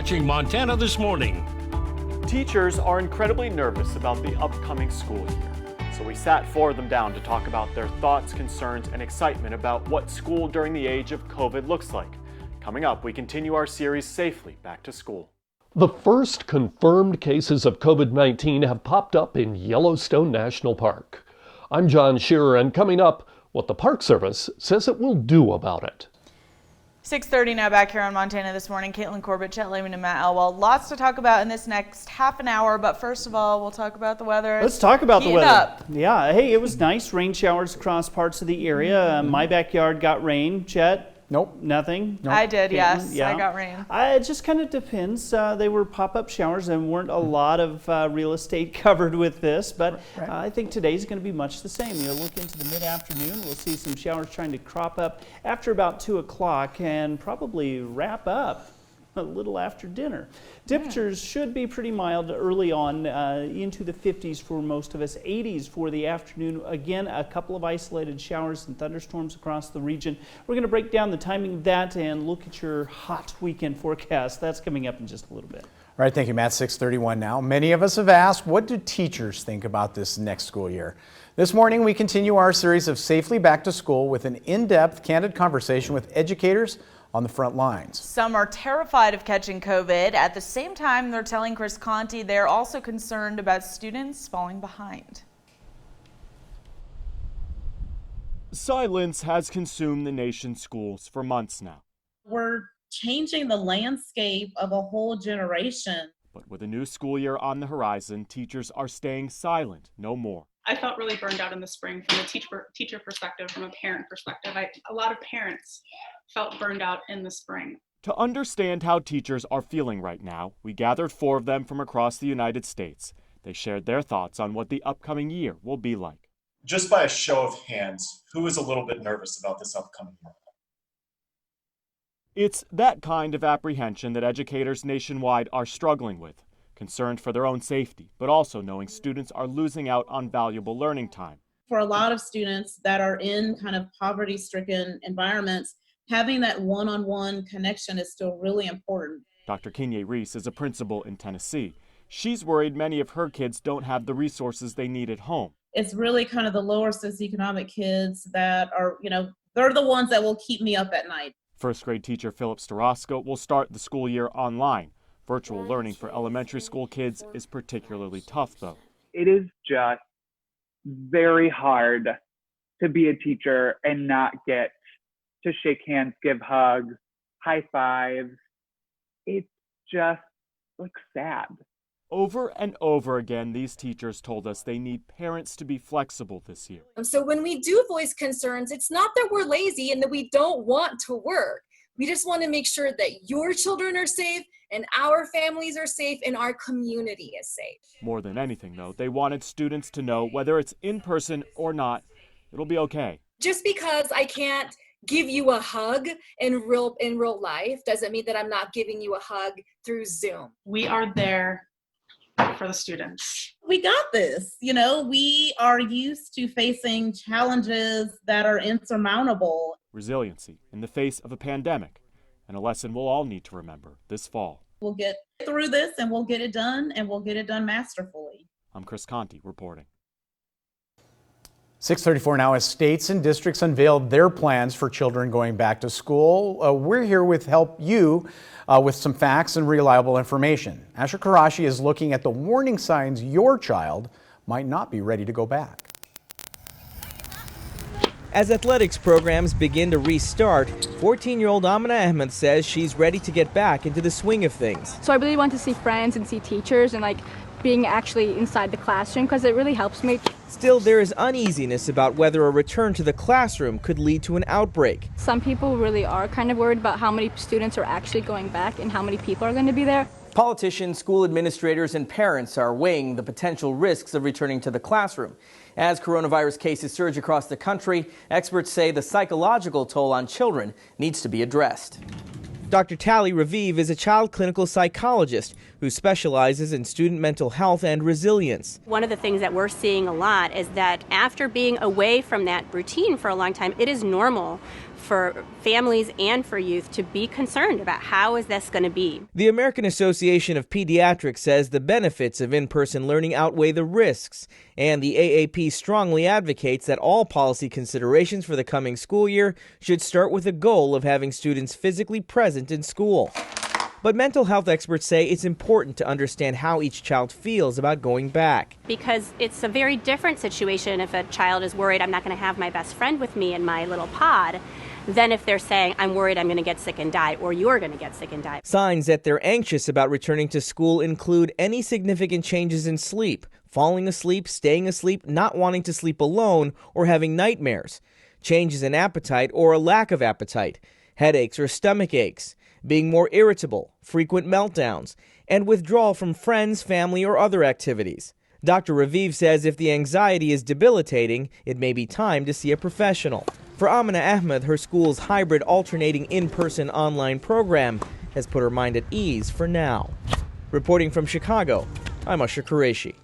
watching Montana This Morning. Teachers are incredibly nervous about the upcoming school year. So we sat four of them down to talk about their thoughts, concerns, and excitement about what school during the age of COVID looks like. Coming up, we continue our series Safely Back to School. The first confirmed cases of COVID-19 have popped up in Yellowstone National Park. I'm John Shearer, and coming up, what the Park Service says it will do about it. 6:30 now, back here on Montana This Morning. Caitlin Corbett, Chet Lehman, and Matt Elwell. Lots to talk about in this next half an hour, but first of all, we'll talk about the weather. Let's talk about the weather. Up. Yeah, hey, it was nice. Rain showers across parts of the area. My backyard got rain. Chet? Nope, nothing. Nope. I did, yes. Yeah. I got rain. It just kind of depends. They were pop-up showers and weren't a lot of real estate covered with this, but I think today's going to be much the same. You'll look into the mid-afternoon. We'll see some showers trying to crop up after about 2 o'clock and probably wrap up a little after dinner. Temperatures should be pretty mild early on, into the 50s for most of us, 80s for the afternoon. Again, a couple of isolated showers and thunderstorms across the region. We're going to break down the timing of that and look at your hot weekend forecast. That's coming up in just a little bit. All right, thank you, Matt. 6:31 now. Many of us have asked, what do teachers think about this next school year? This morning, we continue our series of Safely Back to School with an in-depth, candid conversation with educators on the front lines. Some are terrified of catching COVID. At the same time, they're telling Chris Conti they're also concerned about students falling behind. Silence has consumed the nation's schools for months now. We're changing the landscape of a whole generation. But with a new school year on the horizon, teachers are staying silent no more. I felt really burned out in the spring from a teacher perspective, from a parent perspective. A lot of parents felt burned out in the spring. To understand how teachers are feeling right now, we gathered 4 of them from across the United States. They shared their thoughts on what the upcoming year will be like. Just by a show of hands, who is a little bit nervous about this upcoming year? It's that kind of apprehension that educators nationwide are struggling with, concerned for their own safety, but also knowing students are losing out on valuable learning time. For a lot of students that are in kind of poverty-stricken environments, having that one-on-one connection is still really important. Dr. Kinye Reese is a principal in Tennessee. She's worried many of her kids don't have the resources they need at home. It's really kind of the lower socioeconomic kids that are, they're the ones that will keep me up at night. First grade teacher Philip Starosco will start the school year online. Virtual learning for elementary school kids is particularly tough, though. It is just very hard to be a teacher and not get to shake hands, give hugs, high fives. It's just sad. Over and over again, these teachers told us they need parents to be flexible this year. So when we do voice concerns, it's not that we're lazy and that we don't want to work. We just want to make sure that your children are safe and our families are safe and our community is safe. More than anything, though, they wanted students to know whether it's in person or not, it'll be okay. Just because I can't give you a hug in real life doesn't mean that I'm not giving you a hug through Zoom. We are there for the students. We got this. We are used to facing challenges that are insurmountable. Resiliency in the face of a pandemic, and a lesson we'll all need to remember this fall. We'll get through this and we'll get it done, and we'll get it done masterfully. I'm Chris Conti reporting. 6:34 now as states and districts unveiled their plans for children going back to school. We're here with help you with some facts and reliable information. Asher Karashi is looking at the warning signs your child might not be ready to go back. As athletics programs begin to restart, 14-year-old Amina Ahmed says she's ready to get back into the swing of things. So I really want to see friends and see teachers and being actually inside the classroom because it really helps me. Still, there is uneasiness about whether a return to the classroom could lead to an outbreak. Some people really are kind of worried about how many students are actually going back and how many people are going to be there. Politicians, school administrators, and parents are weighing the potential risks of returning to the classroom. As coronavirus cases surge across the country, experts say the psychological toll on children needs to be addressed. Dr. Tali Raviv is a child clinical psychologist who specializes in student mental health and resilience. One of the things that we're seeing a lot is that after being away from that routine for a long time, it is normal for families and for youth to be concerned about how is this going to be. The American Association of Pediatrics says the benefits of in-person learning outweigh the risks, and the AAP strongly advocates that all policy considerations for the coming school year should start with a goal of having students physically present in school. But mental health experts say it's important to understand how each child feels about going back. Because it's a very different situation if a child is worried I'm not going to have my best friend with me in my little pod than if they're saying I'm worried I'm going to get sick and die or you're going to get sick and die. Signs that they're anxious about returning to school include any significant changes in sleep, falling asleep, staying asleep, not wanting to sleep alone, or having nightmares, changes in appetite or a lack of appetite, headaches or stomach aches, being more irritable, frequent meltdowns, and withdrawal from friends, family, or other activities. Dr. Raviv says if the anxiety is debilitating, it may be time to see a professional. For Amina Ahmed, her school's hybrid alternating in-person online program has put her mind at ease for now. Reporting from Chicago, I'm Usher Qureshi.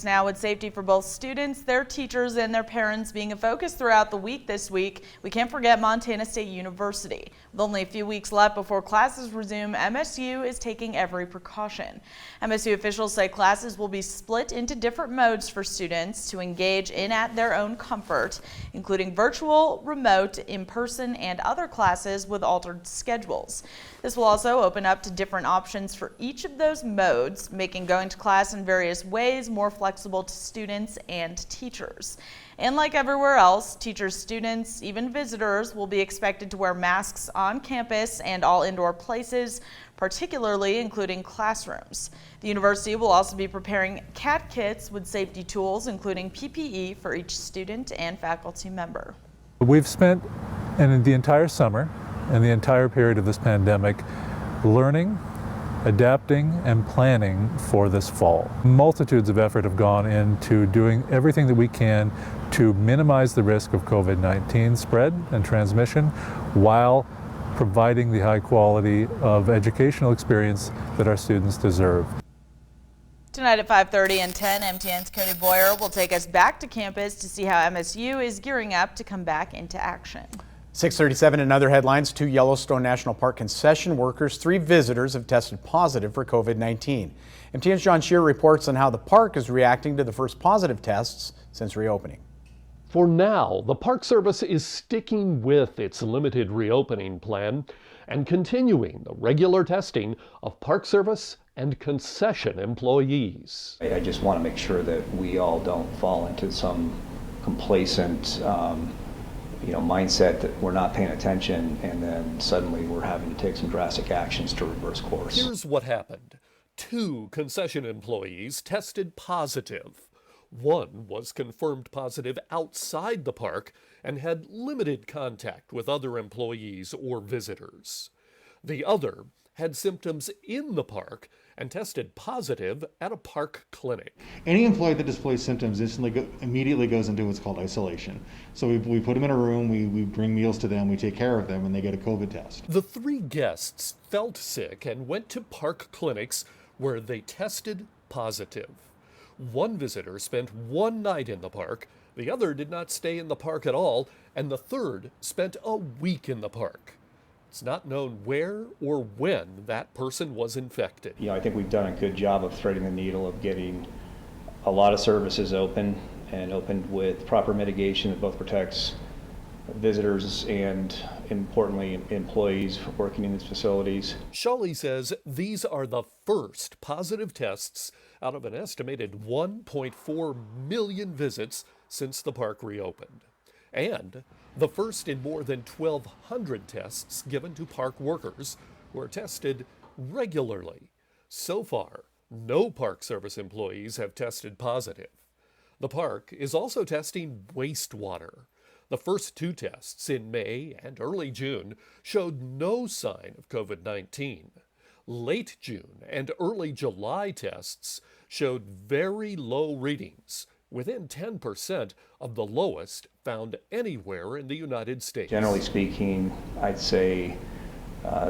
Now, with safety for both students, their teachers, and their parents being a focus throughout the week this week, we can't forget Montana State University. With only a few weeks left before classes resume, MSU is taking every precaution. MSU officials say classes will be split into different modes for students to engage in at their own comfort, including virtual, remote, in-person, and other classes with altered schedules. This will also open up to different options for each of those modes, making going to class in various ways more flexible to students and teachers. And like everywhere else, teachers, students, even visitors will be expected to wear masks on campus and all indoor places, particularly including classrooms. The university will also be preparing CAT kits with safety tools, including PPE for each student and faculty member. We've spent the entire summer and the entire period of this pandemic learning, adapting, and planning for this fall. Multitudes of effort have gone into doing everything that we can to minimize the risk of COVID-19 spread and transmission while providing the high quality of educational experience that our students deserve. Tonight at 5:30 and 10, MTN's Cody Boyer will take us back to campus to see how MSU is gearing up to come back into action. 6:37 in other headlines, 2 Yellowstone National Park concession workers, 3 visitors have tested positive for COVID-19. MTN's John Shear reports on how the park is reacting to the first positive tests since reopening. For now, the Park Service is sticking with its limited reopening plan and continuing the regular testing of Park Service and concession employees. I just want to make sure that we all don't fall into some complacent mindset that we're not paying attention and then suddenly we're having to take some drastic actions to reverse course. Here's what happened. 2 concession employees tested positive. One was confirmed positive outside the park and had limited contact with other employees or visitors. The other had symptoms in the park and tested positive at a park clinic. Any employee that displays symptoms immediately goes into what's called isolation. So we put them in a room, we bring meals to them, we take care of them, and they get a COVID test. The 3 guests felt sick and went to park clinics where they tested positive. One visitor spent 1 night in the park, the other did not stay in the park at all, and the third spent a week in the park. It's not known where or when that person was infected. I think we've done a good job of threading the needle of getting a lot of services open and opened with proper mitigation that both protects visitors and, importantly, employees working in these facilities. Shawley says these are the first positive tests out of an estimated 1.4 million visits since the park reopened. And the first in more than 1,200 tests given to park workers who are tested regularly. So far, no Park Service employees have tested positive. The park is also testing wastewater. The first 2 tests in May and early June showed no sign of COVID-19. Late June and early July tests showed very low readings, within 10% of the lowest found anywhere in the United States. Generally speaking, I'd say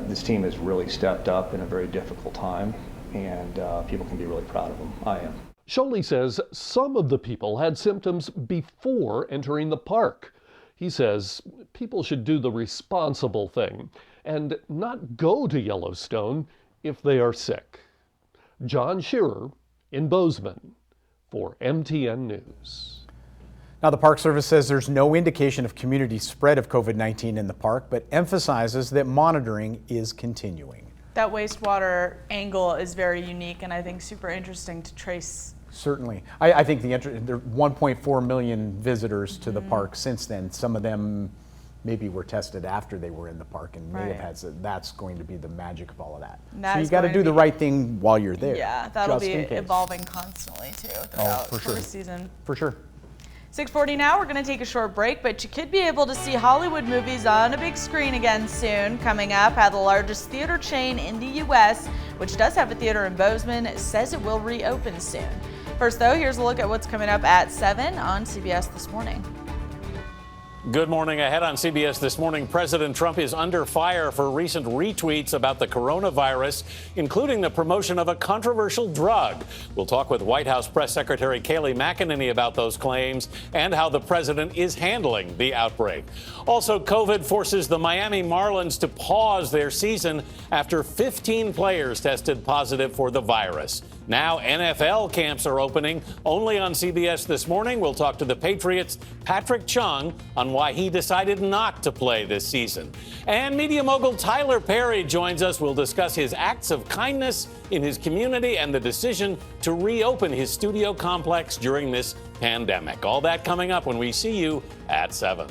this team has really stepped up in a very difficult time, and people can be really proud of them. I am. Shawley says some of the people had symptoms before entering the park. He says people should do the responsible thing and not go to Yellowstone if they are sick. John Shearer in Bozeman for MTN News. Now, the Park Service says there's no indication of community spread of COVID-19 in the park, but emphasizes that monitoring is continuing. That wastewater angle is very unique and I think super interesting to trace. Certainly. I think there are 1.4 million visitors to the park since then. Some of them maybe were tested after they were in the park and may have had, that's going to be the magic of all of that. So you got to do the right thing while you're there. Yeah, that'll be evolving constantly too throughout the season. For sure. 6:40 now, we're going to take a short break, but you could be able to see Hollywood movies on a big screen again soon. Coming up, how the largest theater chain in the U.S., which does have a theater in Bozeman, says it will reopen soon. First though, here's a look at what's coming up at 7 on CBS This Morning. Good morning. Ahead on CBS This Morning, President Trump is under fire for recent retweets about the coronavirus, including the promotion of a controversial drug. We'll talk with White House Press Secretary Kayleigh McEnany about those claims and how the president is handling the outbreak. Also, COVID forces the Miami Marlins to pause their season after 15 players tested positive for the virus. Now NFL camps are opening. Only on CBS This Morning, we'll talk to the Patriots' Patrick Chung on why he decided not to play this season. And media mogul Tyler Perry joins us. We'll discuss his acts of kindness in his community and the decision to reopen his studio complex during this pandemic. All that coming up when we see you at 7.